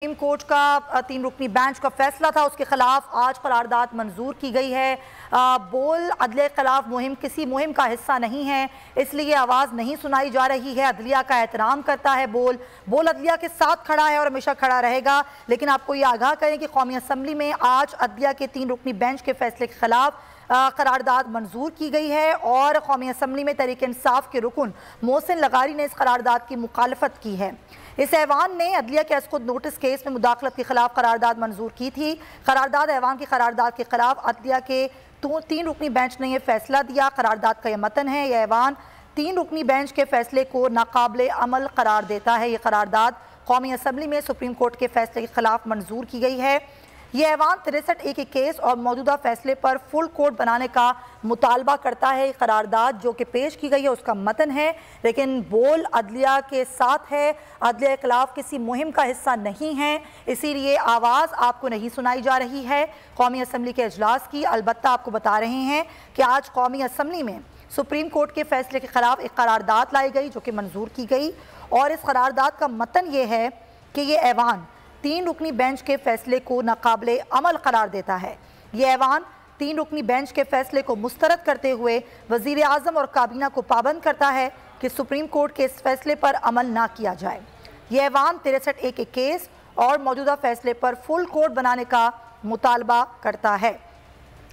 Supreme court का 3 रुकनी bench का फैसला था, उसके खिलाफ आज करारदाद मंजूर की गई है। बोल अदलिया के खिलाफ मुहिम किसी मुहिम का हिस्सा नहीं है, इसलिए आवाज़ नहीं सुनाई जा रही है। अदलिया का एहतराम करता है बोल अदलिया के साथ खड़ा है और हमेशा खड़ा रहेगा। लेकिन आपको ये आगाह करें कि कौमी असम्बली में आज अदलिया के 3 रुकनी बेंच के फैसले के खिलाफ करारदाद मंजूर की गई है और कौमी असम्बली में तहरीक इंसाफ के रुकन मोहसिन लगारी ने इस करारदाद की मुखालफत की है। इस ऐवान ने अदलिया के खुद नोटिस केस में मुदाखलत के खिलाफ करारदाद मंजूर की थी। करारदाद ऐवान की करारदाद के खिलाफ अदलिया के 3 रुकनी बेंच ने यह फैसला दिया। करारदाद का यह मतन है, यह ऐवान 3 रुकनी बेंच के फैसले को नाकाबिले अमल करार देता है। यह करारदाद कौमी असम्बली में सुप्रीम कोर्ट के फैसले के खिलाफ मंजूर की गई है। यह ऐवान 63A के केस और मौजूदा फैसले पर फुल कोर्ट बनाने का मुतालबा करता है। करारदाद जो कि पेश की गई है उसका मतन है, लेकिन बोल अदलिया के साथ है, अदलिया के खिलाफ किसी मुहिम का हिस्सा नहीं है, इसीलिए आवाज़ आपको नहीं सुनाई जा रही है कौमी असम्बली के अजलास की। अलबत्ता आपको बता रहे हैं कि आज कौमी असम्बली में सुप्रीम कोर्ट के फैसले के खिलाफ एक करारदाद लाई गई जो कि मंजूर की गई और इस करारदाद का मतन ये है कि ये ऐवान 3 रुकनी बेंच के फैसले को नाकाबिले अमल करार देता है। ये ऐवान 3 रुकनी बेंच के फैसले को मुस्तरद करते हुए वज़ीर आज़म और काबीना को पाबंद करता है कि सुप्रीम कोर्ट के इस फैसले पर अमल ना किया जाए। ये ऐवान 63A के केस और मौजूदा फैसले पर फुल कोर्ट बनाने का मुतालबा करता है।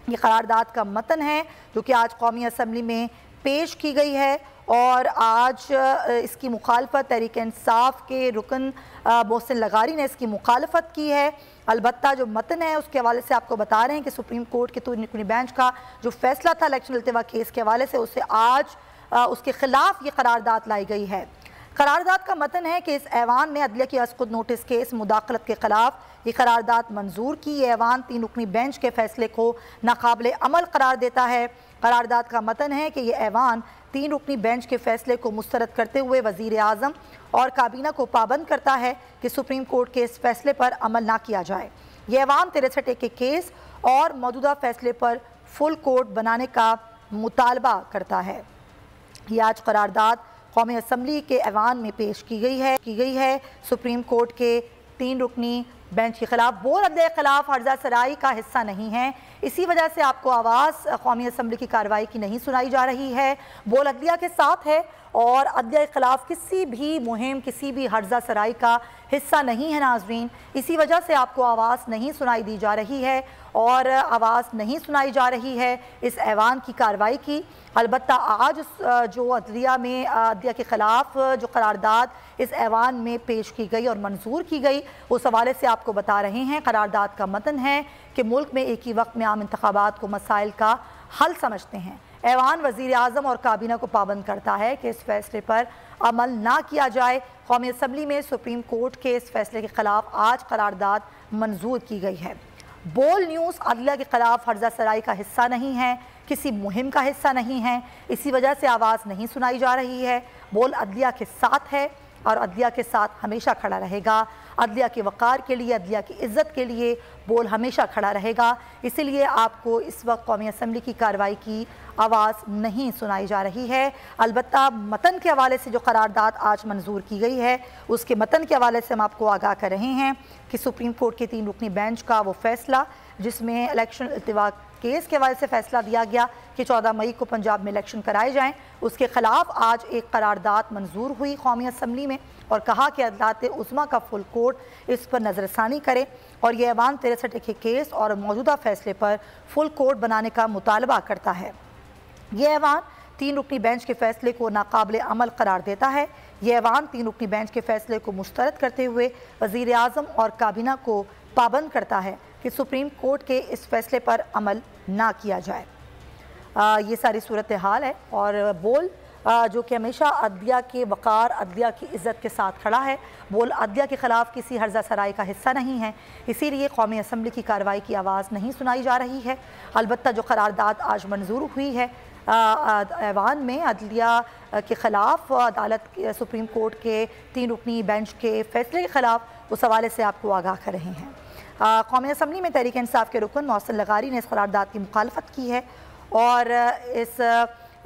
ये करारदाद का मतन है जो कि आज कौमी असम्बली में पेश की गई है और आज इसकी मुखालफत तहरीक इंसाफ के रुकन मोहसिन लगारी ने इसकी मुखालफत की है। अलबत्ता जो मतन है उसके हवाले से आपको बता रहे हैं कि सुप्रीम कोर्ट के 3 रुकनी बेंच का जो फैसला था इलेक्शन अल्तवा केस के हवाले से उससे आज उसके खिलाफ ये करारदाद लाई गई है। करारदाद का मतन है कि इस ऐवान ने अदलिया की खुद नोटिस केस मुदाखलत के खिलाफ ये करारदाद मंजूर की। ये ऐवान 3 रुकनी बेंच के फैसले को नाकाबिले अमल करार देता है। करारदाद का मतन है कि यह ऐवान 3 रुकनी बेंच के फैसले को मुस्तरद करते हुए वज़ीर आज़म और काबीना को पाबंद करता है कि सुप्रीम कोर्ट के इस फैसले पर अमल ना किया जाए। यह ऐवान 63A के केस और मौजूदा फैसले पर फुल कोर्ट बनाने का मुतालबा करता है। यह आज करारदाद कौमी असम्बली के ऐवान में पेश की गई है। सुप्रीम कोर्ट के 3 रुकनी बेंच के खिलाफ बोल अदलिया के खिलाफ हर्जा सराई का हिस्सा नहीं है, इसी वजह से आपको आवाज़ कौमी असम्बली की कार्रवाई की नहीं सुनाई जा रही है। बोल अदलिया के साथ है और अदलिया के खिलाफ किसी भी मुहिम किसी भी हर्जा सराई का हिस्सा नहीं है नाजरीन, इसी वजह से आपको आवाज़ नहीं सुनाई दी जा रही है और आवाज़ नहीं सुनाई जा रही है इस ऐवान की कार्रवाई की। अलबत्ता आज जो अदलिया के ख़िलाफ़ जो करारदाद इस ऐवान में पेश की गई और मंजूर की गई उस हवाले से आपको बता रहे हैं। करारदाद का मतन है कि मुल्क में एक ही वक्त में आम इंतखाबात को मसाइल का हल समझते हैं। ऐवान वज़ीर आज़म और काबीना को पाबंद करता है कि इस फैसले पर अमल ना किया जाए। कौमी असम्बली में सुप्रीम कोर्ट के इस फैसले के खिलाफ आज करारदाद मंजूर की गई है। बोल न्यूज़ अदलिया के खिलाफ हर्जा सराई का हिस्सा नहीं है, किसी मुहिम का हिस्सा नहीं है, इसी वजह से आवाज़ नहीं सुनाई जा रही है। बोल अदलिया के साथ है और अदलिया के साथ हमेशा खड़ा रहेगा। अदलिया के वक़ार के लिए, अदलिया की इज़्ज़त के लिए बोल हमेशा खड़ा रहेगा। इसीलिए आपको इस वक्त कौमी असम्बली की कार्रवाई की आवाज़ नहीं सुनाई जा रही है। अलबत्ता मतन के हवाले से जो करारदाद आज मंजूर की गई है उसके मतन के हवाले से हम आपको आगाह कर रहे हैं कि सुप्रीम कोर्ट के 3 रुकनी बेंच का वो फैसला जिसमें इलेक्शन अल्तवा केस के हवाले से फैसला दिया गया कि 14 मई को पंजाब में इलेक्शन कराए जाएं, उसके खिलाफ आज एक करारदाद मंजूर हुई कौमी असम्बली में और कहा कि अदालत उज़्मा का फुल कोर्ट इस पर नज़रसानी करे और यह ऐवान 63A के केस और मौजूदा फैसले पर फुल कोर्ट बनाने का मुतालबा करता है। यह ऐवान 3 रुकनी बेंच के फैसले को नाकाबिले अमल करार देता है। यह ऐवान 3 रुकनी बेंच के फैसले को मुस्तरद करते हुए वज़ीर आज़म और काबीना को पाबंद करता है कि सुप्रीम कोर्ट के इस फैसले पर अमल ना किया जाए। ये सारी सूरत हाल है और बोल जो कि हमेशा अदलिया के वक़ार, अदलिया की इज़्ज़त के साथ खड़ा है। बोल अदलिया के ख़िलाफ़ किसी हर्जा सराई का हिस्सा नहीं है, इसीलिए कौमी असम्बली की कार्रवाई की आवाज़ नहीं सुनाई जा रही है। अलबत्ता जो करारदाद आज मंजूर हुई है ऐवान में अदलिया के ख़िलाफ़ अदालत सुप्रीम कोर्ट के 3 रुकनी बेंच के फैसले के ख़िलाफ़ उस हवाले से आपको आगाह कर रहे हैं। कौमी असम्बली में तहरीक इंसाफ के रुकन मोहसिन लगारी ने इस करारदाद की मुखालफत की है और इस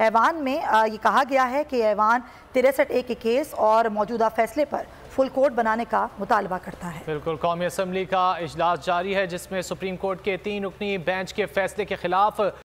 ऐवान में ये कहा गया है कि ऐवान 63A के केस और मौजूदा फैसले पर फुल कोर्ट बनाने का मुतालबा करता है। बिल्कुल, कौमी असम्बली का इजलास जारी है जिसमें सुप्रीम कोर्ट के 3 रुकनी बेंच के फैसले के खिलाफ